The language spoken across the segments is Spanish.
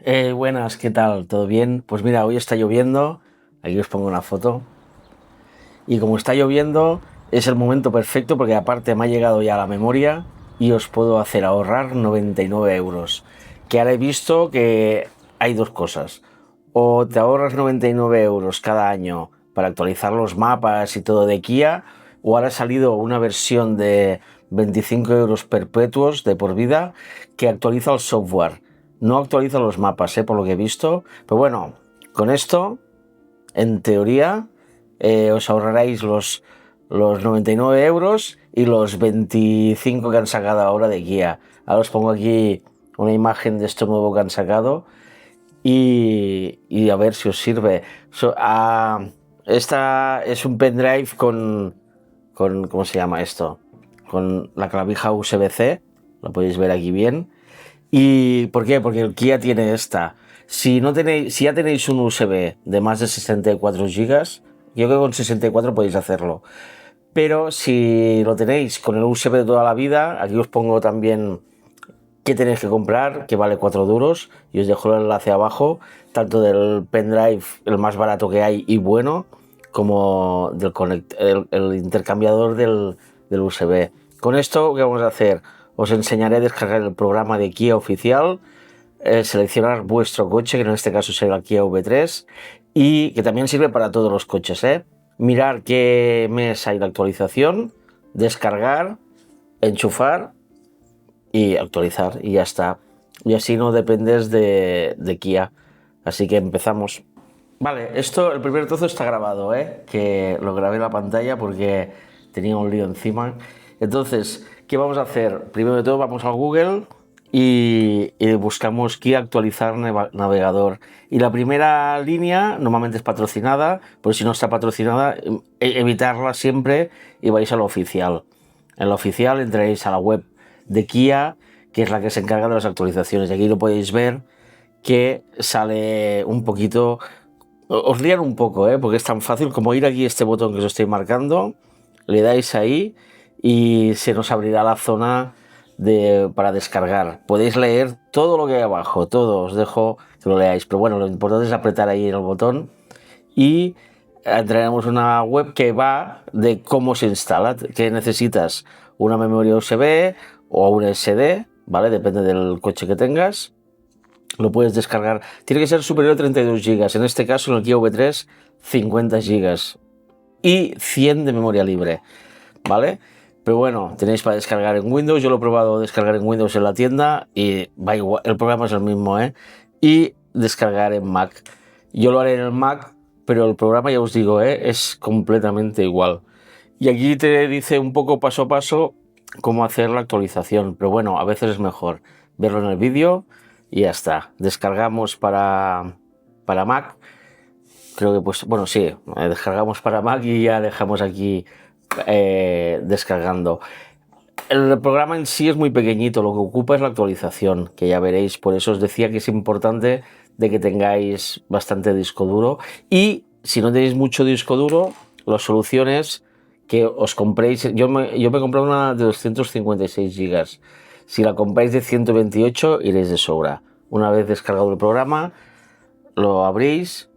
Buenas, ¿qué tal? ¿Todo bien? Pues mira, hoy está lloviendo, aquí os pongo una foto, y como está lloviendo es el momento perfecto porque aparte me ha llegado ya la memoria y os puedo hacer ahorrar 99 euros. Que ahora he visto que hay dos cosas, o te ahorras 99 euros cada año para actualizar los mapas y todo de Kia, o ahora ha salido una versión de 25 euros perpetuos de por vida que actualiza el software. No actualiza los mapas, por lo que he visto. Pero bueno, con esto, en teoría, os ahorraréis los 99 euros y los 25 que han sacado ahora de guía. Ahora os pongo aquí una imagen de esto nuevo que han sacado y a ver si os sirve. Esta es un pendrive con, ¿cómo se llama esto? Con la clavija USB-C, lo podéis ver aquí bien. ¿Y por qué? Porque el Kia tiene esta. Si ya tenéis un USB de más de 64 gigas, yo creo que con 64 podéis hacerlo. Pero si lo tenéis con el USB de toda la vida, aquí os pongo también qué tenéis que comprar, que vale 4 duros, y os dejo el enlace abajo, tanto del pendrive, el más barato que hay y bueno, como el intercambiador del USB. Con esto, ¿qué vamos a hacer? Os enseñaré a descargar el programa de Kia oficial, seleccionar vuestro coche, que en este caso será el Kia V3, y que también sirve para todos los coches, mirar qué mes hay la actualización, descargar, enchufar y actualizar y ya está. Y así no dependes de Kia. Así que empezamos. Vale, el primer trozo está grabado, que lo grabé en la pantalla porque tenía un lío encima. Entonces, ¿qué vamos a hacer? Primero de todo vamos a Google y buscamos Kia actualizar navegador. Y la primera línea normalmente es patrocinada, pero si no está patrocinada, evitarla siempre y vais a lo oficial. En la oficial entraréis a la web de Kia, que es la que se encarga de las actualizaciones. Y aquí lo podéis ver que sale un poquito. Os lían un poco, porque es tan fácil como ir aquí a este botón que os estoy marcando, le dais ahí y se nos abrirá la zona para descargar. Podéis leer todo lo que hay abajo, todo, os dejo que lo leáis, pero bueno, lo importante es apretar ahí en el botón y entraremos una web que va de cómo se instala, que necesitas una memoria USB o un SD, ¿vale? Depende del coche que tengas. Lo puedes descargar. Tiene que ser superior a 32 GB. En este caso, en el Kia V3, 50 GB. Y 100 de memoria libre, ¿vale? Pero bueno, tenéis para descargar en Windows. Yo lo he probado a descargar en Windows en la tienda y va igual. El programa es el mismo, Y descargar en Mac. Yo lo haré en el Mac, pero el programa, ya os digo, es completamente igual. Y aquí te dice un poco paso a paso cómo hacer la actualización. Pero bueno, a veces es mejor verlo en el vídeo y ya está. Descargamos para Mac. Creo que pues, bueno, sí, descargamos para Mac y ya dejamos aquí descargando. El programa en sí es muy pequeñito, lo que ocupa es la actualización, que ya veréis. Por eso os decía que es importante de que tengáis bastante disco duro. Y si no tenéis mucho disco duro, la solución es que os compréis. Yo me he comprado una de 256 gigas. Si la compráis de 128, iréis de sobra. Una vez descargado el programa, lo abrís.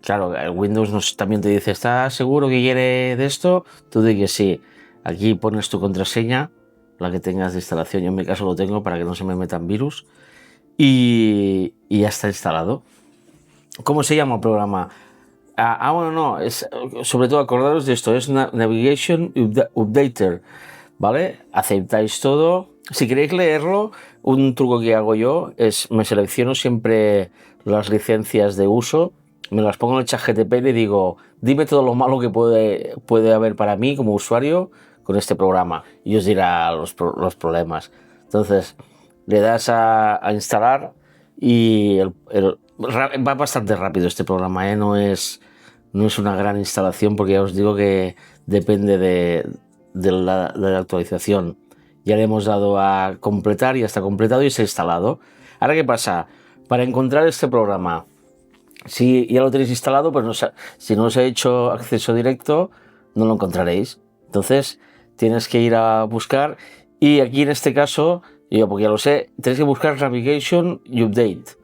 Claro, el Windows también te dice, ¿estás seguro que quiere de esto? Tú di que sí. Aquí pones tu contraseña, la que tengas de instalación. Yo en mi caso lo tengo para que no se me metan virus. Y ya está instalado. ¿Cómo se llama el programa? Bueno, no, sobre todo acordaros de esto, es Navigation Updater, ¿vale? Aceptáis todo. Si queréis leerlo, un truco que hago yo es me selecciono siempre las licencias de uso, me las pongo en el chat GTP y le digo, dime todo lo malo que puede haber para mí como usuario con este programa y os dirá los problemas. Entonces, le das a instalar y va bastante rápido este programa, no es una gran instalación porque ya os digo que depende de la actualización. Ya le hemos dado a completar y ya está completado y se ha instalado. Ahora, ¿qué pasa? Para encontrar este programa, si ya lo tenéis instalado, pues si no os he hecho acceso directo, no lo encontraréis. Entonces, tienes que ir a buscar y aquí en este caso, porque ya lo sé, tenéis que buscar Navigation y Update,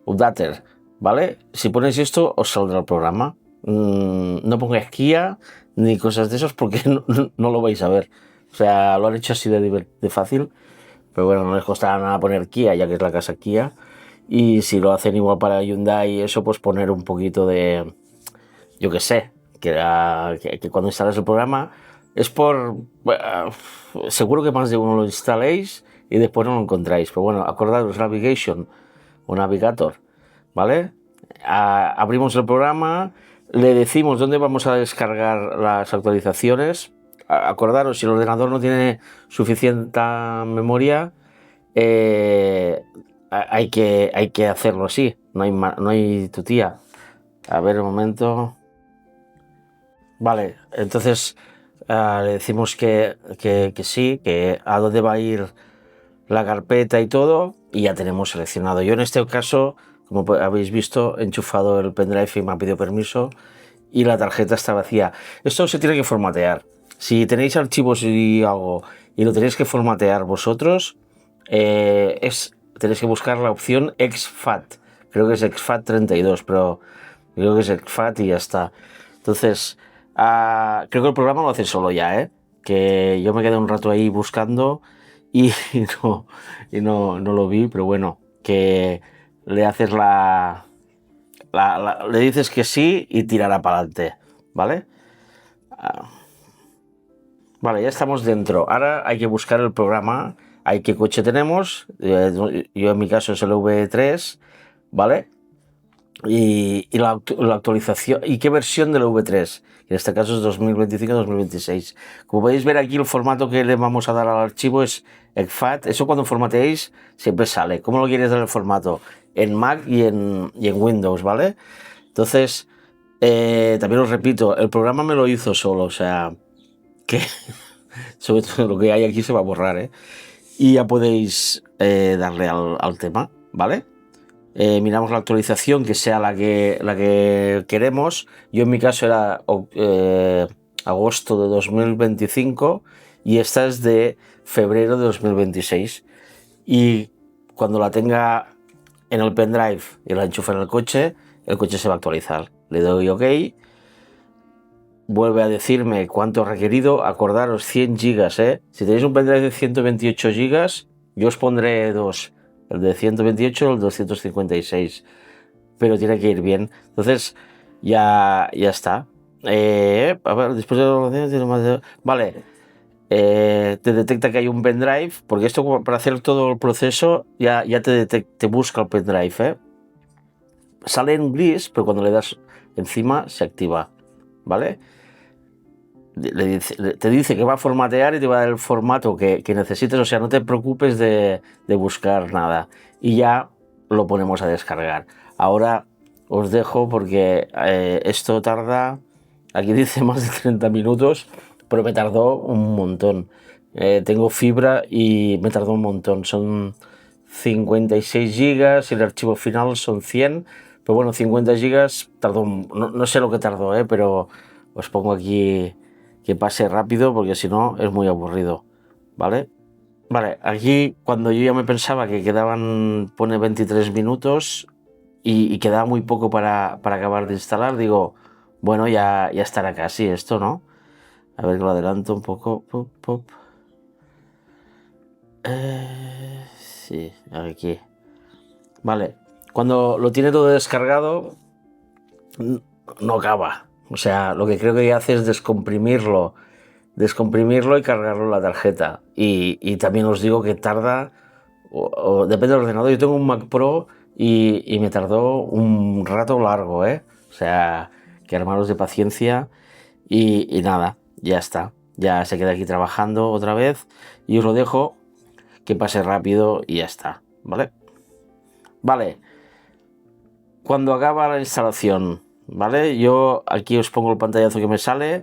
Updater, ¿vale? Si ponéis esto, os saldrá el programa. No pongáis Kia ni cosas de esos porque no lo vais a ver. O sea, lo han hecho así de fácil, pero bueno, no les costará nada poner Kia, ya que es la casa Kia. Y si lo hacen igual para Hyundai y eso, pues poner un poquito de, yo qué sé, que cuando instales el programa es por... seguro que más de uno lo instaléis y después no lo encontráis. Pero bueno, acordaros, Navigation o Navigator, ¿vale? Abrimos el programa, le decimos dónde vamos a descargar las actualizaciones. Acordaros, si el ordenador no tiene suficiente memoria, hay que hacerlo así, no hay tutía. A ver, un momento. Vale, entonces le decimos que sí, que a dónde va a ir la carpeta y todo, y ya tenemos seleccionado. Yo en este caso, como habéis visto, he enchufado el pendrive y me ha pedido permiso y la tarjeta está vacía. Esto se tiene que formatear. Si tenéis archivos y algo y lo tenéis que formatear vosotros, tenéis que buscar la opción exFAT. Creo que es exFAT 32, pero creo que es exFAT y ya está. Entonces, creo que el programa lo hace solo ya, que yo me quedé un rato ahí buscando y no lo vi, pero bueno, que le haces le dices que sí y tirará para adelante, ¿vale? Vale, ya estamos dentro. Ahora hay que buscar el programa. ¿Qué coche tenemos? Yo en mi caso es el V3, ¿vale? Y la actualización. ¿Y qué versión del V3? En este caso es 2025-2026. Como podéis ver aquí, el formato que le vamos a dar al archivo es exFAT. Eso cuando formateéis siempre sale. ¿Cómo lo quieres dar el formato? En Mac y en Windows, ¿vale? Entonces, también os repito, el programa me lo hizo solo, o sea, que sobre todo lo que hay aquí se va a borrar, ¿eh? Y ya podéis darle al tema, ¿vale? Miramos la actualización que sea la que queremos. Yo en mi caso era agosto de 2025 y esta es de febrero de 2026. Y cuando la tenga en el pendrive y la enchufe en el coche se va a actualizar. Le doy OK. Vuelve a decirme cuánto he requerido. Acordaros, 100 gigas, Si tenéis un pendrive de 128 gigas, yo os pondré dos. El de 128 y el 256. Pero tiene que ir bien. Entonces, ya está. A ver, después de... Vale. Te detecta que hay un pendrive, porque esto para hacer todo el proceso ya te busca el pendrive, Sale en gris, pero cuando le das encima se activa, ¿vale? Te dice que va a formatear y te va a dar el formato que necesites, o sea, no te preocupes de buscar nada. Y ya lo ponemos a descargar. Ahora os dejo porque esto tarda, aquí dice más de 30 minutos, pero me tardó un montón. Tengo fibra y me tardó un montón. Son 56 gigas y el archivo final son 100. Pero bueno, 50 gigas tardó, no sé lo que tardó, pero os pongo aquí que pase rápido porque si no es muy aburrido, ¿vale? Vale, aquí cuando yo ya me pensaba que pone 23 minutos y quedaba muy poco para acabar de instalar, digo, bueno, ya estará casi esto, ¿no? A ver que lo adelanto un poco. Pop, pop. Sí, aquí. Vale, cuando lo tiene todo descargado, no acaba. O sea, lo que creo que hace es descomprimirlo y cargarlo en la tarjeta. Y también os digo que tarda, depende del ordenador. Yo tengo un Mac Pro y me tardó un rato largo, O sea, que armaros de paciencia y nada, ya está. Ya se queda aquí trabajando otra vez y os lo dejo que pase rápido y ya está, ¿vale? Vale, cuando acaba la instalación, ¿vale? Yo aquí os pongo el pantallazo que me sale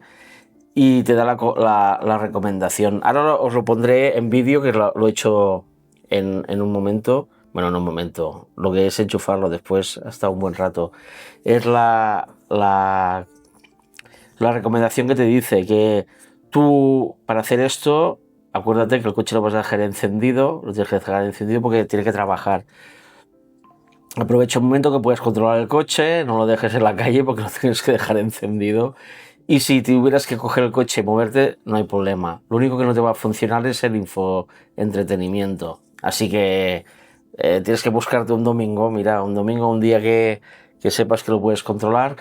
y te da la recomendación. Ahora os lo pondré en vídeo, que lo he hecho en un momento. Bueno, en un momento. Lo que es enchufarlo después hasta un buen rato. Es la recomendación que te dice que tú, para hacer esto, acuérdate que el coche lo vas a dejar encendido, lo tienes que dejar encendido porque tiene que trabajar. Aprovecha un momento que puedes controlar el coche, no lo dejes en la calle porque lo tienes que dejar encendido. Y si tuvieras que coger el coche y moverte, no hay problema. Lo único que no te va a funcionar es el infoentretenimiento. Así que tienes que buscarte un domingo, mira, un domingo, un día que sepas que lo puedes controlar.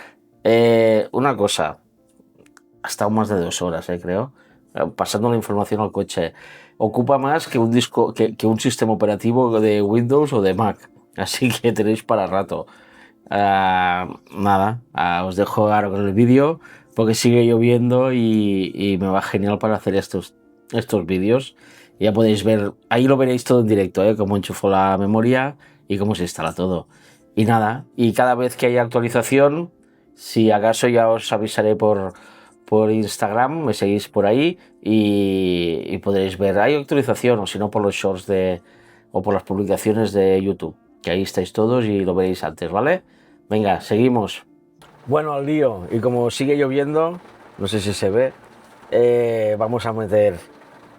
Una cosa, ha estado más de 2 horas, creo, pasando la información al coche. Ocupa más que un disco, que un sistema operativo de Windows o de Mac. Así que tenéis para rato. Nada, os dejo ahora con el vídeo porque sigue lloviendo y me va genial para hacer estos vídeos. Ya podéis ver, ahí lo veréis todo en directo, cómo enchufo la memoria y cómo se instala todo. Y nada, y cada vez que haya actualización, si acaso ya os avisaré por Instagram, me seguís por ahí y podréis ver, hay actualización, o si no por los shorts o por las publicaciones de YouTube, que ahí estáis todos y lo veréis antes, ¿vale? Venga, seguimos. Bueno, al lío, y como sigue lloviendo, no sé si se ve, vamos a meter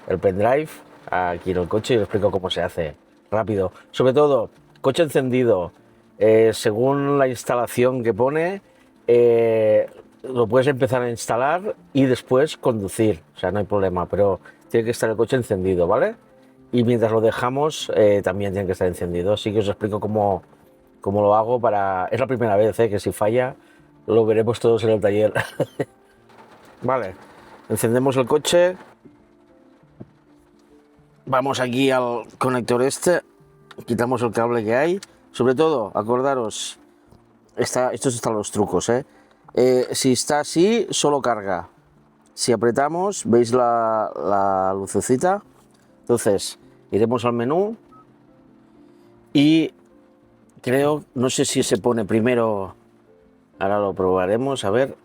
el pendrive aquí en el coche y os explico cómo se hace rápido. Sobre todo, coche encendido, según la instalación que pone, lo puedes empezar a instalar y después conducir, o sea, no hay problema, pero tiene que estar el coche encendido, ¿vale? Y mientras lo dejamos, también tiene que estar encendido. Así que os explico cómo lo hago para... Es la primera vez, que si falla lo veremos todos en el taller. Vale, encendemos el coche. Vamos aquí al conector este, quitamos el cable que hay. Sobre todo, acordaros, estos están los trucos, si está así, solo carga. Si apretamos, veis la lucecita. Entonces, iremos al menú y creo, no sé si se pone primero, ahora lo probaremos, a ver,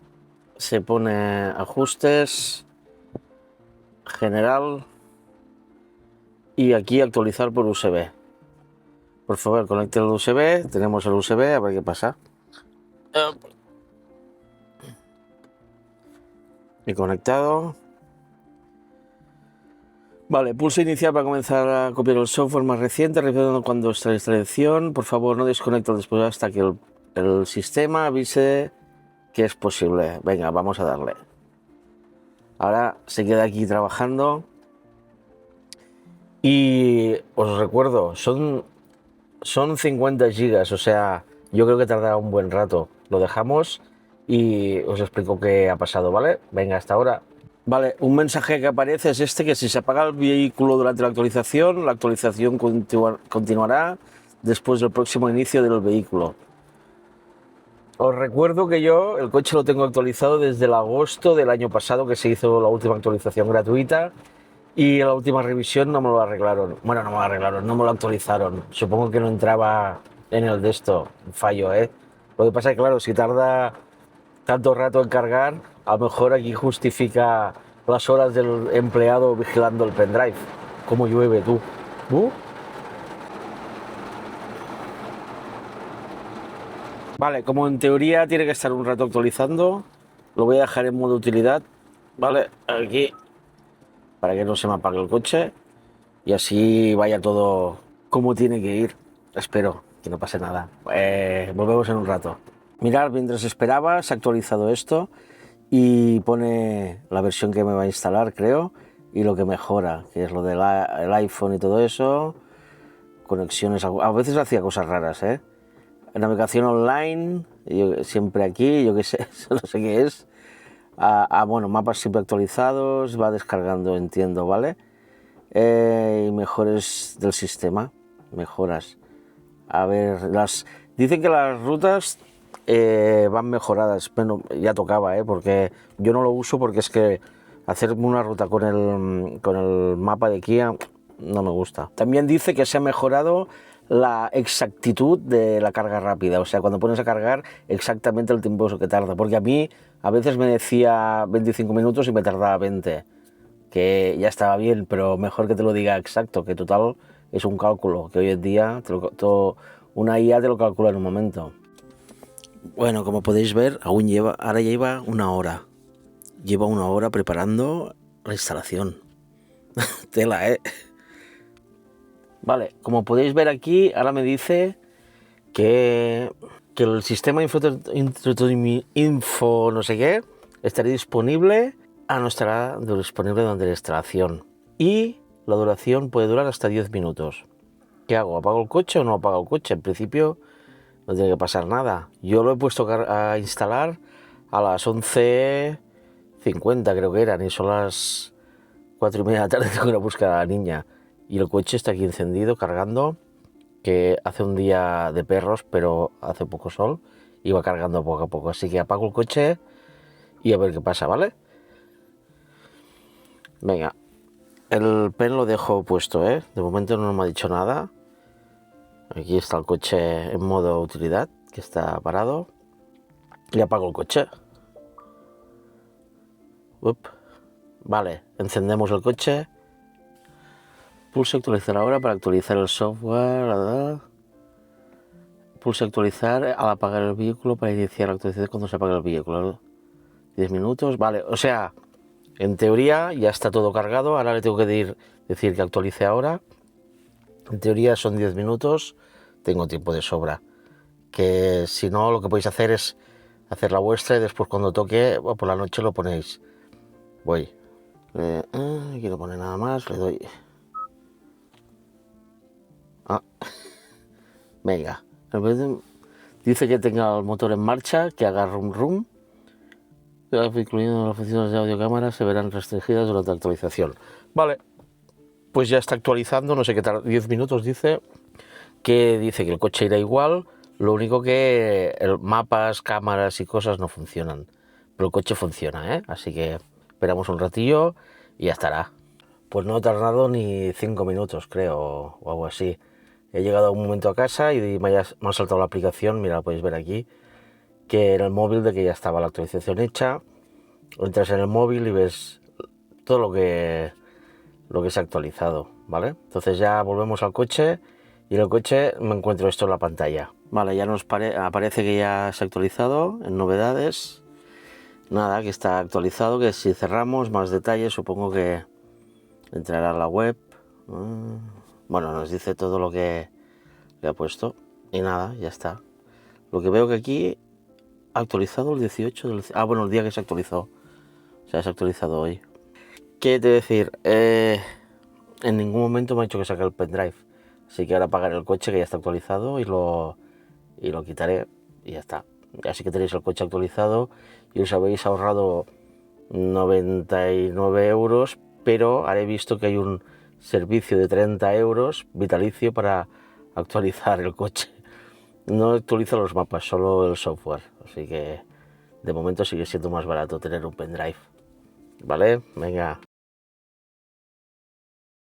se pone ajustes, general y aquí actualizar por USB. Por favor, conecte el USB, tenemos el USB, a ver qué pasa. He conectado. Vale, pulso iniciar para comenzar a copiar el software más reciente, revisando cuando está la instalación. Por favor, no desconecte después hasta que el sistema avise que es posible. Venga, vamos a darle. Ahora se queda aquí trabajando. Y os recuerdo, son 50 gigas, o sea, yo creo que tardará un buen rato. Lo dejamos y os explico qué ha pasado, ¿vale? Venga, hasta ahora. Vale, un mensaje que aparece es este, que si se apaga el vehículo durante la actualización continuará después del próximo inicio del vehículo. Os recuerdo que yo el coche lo tengo actualizado desde el agosto del año pasado, que se hizo la última actualización gratuita, y en la última revisión no me lo arreglaron. Bueno, no me lo arreglaron, no me lo actualizaron. Supongo que no entraba en el de esto, fallo, Lo que pasa es que, claro, si tarda tanto rato en cargar, a lo mejor aquí justifica las horas del empleado vigilando el pendrive. Cómo llueve, tú. Vale, como en teoría tiene que estar un rato actualizando, lo voy a dejar en modo utilidad, ¿vale? Aquí, para que no se me apague el coche y así vaya todo como tiene que ir. Espero que no pase nada. Volvemos en un rato. Mirad, mientras esperaba, se ha actualizado esto y pone la versión que me va a instalar, creo, y lo que mejora, que es lo del iPhone y todo eso, conexiones, a veces hacía cosas raras, navegación online, yo, siempre aquí, yo qué sé, no sé qué es, bueno, mapas siempre actualizados, va descargando, entiendo, ¿vale? Y mejores del sistema, mejoras. A ver, dicen que las rutas van mejoradas. Bueno, ya tocaba, porque yo no lo uso, porque es que hacer una ruta con el mapa de Kia no me gusta. También dice que se ha mejorado la exactitud de la carga rápida, o sea, cuando pones a cargar exactamente el tiempo que tarda, porque a mí a veces me decía 25 minutos y me tardaba 20, que ya estaba bien, pero mejor que te lo diga exacto, que total es un cálculo, que hoy en día una IA te lo calcula en un momento. Bueno, como podéis ver, ahora lleva una hora. Lleva una hora preparando la instalación. Tela, Vale, como podéis ver aquí, ahora me dice que el sistema info no sé qué estará disponible, no estará disponible durante la instalación, y la duración puede durar hasta 10 minutos. ¿Qué hago? ¿Apago el coche o no apago el coche? En principio no tiene que pasar nada. Yo lo he puesto a instalar a las 11:50 creo que eran, y son las 4:30 de la tarde. Tengo que ir a buscar a la niña y el coche está aquí encendido cargando, que hace un día de perros pero hace poco sol y va cargando poco a poco, así que apago el coche y a ver qué pasa, ¿vale? Venga, el pen lo dejo puesto, de momento no me ha dicho nada. Aquí está el coche en modo utilidad, que está parado, y apago el coche. Vale, encendemos el coche. Pulse actualizar ahora para actualizar el software. Pulse actualizar al apagar el vehículo para iniciar la actualización cuando se apague el vehículo. 10 minutos, vale, o sea, en teoría ya está todo cargado. Ahora le tengo que decir que actualice ahora. En teoría son 10 minutos, tengo tiempo de sobra. Que si no, lo que podéis hacer es hacer la vuestra y después cuando toque, por la noche lo ponéis. Voy. No quiero poner nada más, le doy. Venga. Dice que tenga el motor en marcha, que haga rum rum. Incluyendo las funciones de audio cámara se verán restringidas durante la actualización. Vale. Pues ya está actualizando, no sé qué tal, 10 minutos dice que el coche irá igual, lo único que mapas, cámaras y cosas no funcionan, pero el coche funciona, así que esperamos un ratillo y ya estará. Pues no he tardado ni 5 minutos, creo, o algo así. He llegado un momento a casa y me ha saltado la aplicación, mira, lo podéis ver aquí, que era el móvil de que ya estaba la actualización hecha. Entras en el móvil y ves todo lo que se ha actualizado, ¿vale? Entonces ya volvemos al coche y en el coche me encuentro esto en la pantalla. Vale, ya nos aparece que ya se ha actualizado en novedades. Nada, que está actualizado, que si cerramos más detalles supongo que entrará a la web. Bueno, nos dice todo lo que le ha puesto y nada, ya está. Lo que veo que aquí ha actualizado el 18 del... bueno, el día que se actualizó. O sea, se ha actualizado hoy. ¿Qué te decir? En ningún momento me ha dicho que saque el pendrive. Así que ahora apagaré el coche que ya está actualizado y lo quitaré y ya está. Así que tenéis el coche actualizado y os habéis ahorrado 99 euros, pero ahora he visto que hay un servicio de 30 euros vitalicio para actualizar el coche. No actualiza los mapas, solo el software. Así que de momento sigue siendo más barato tener un pendrive. ¿Vale? Venga.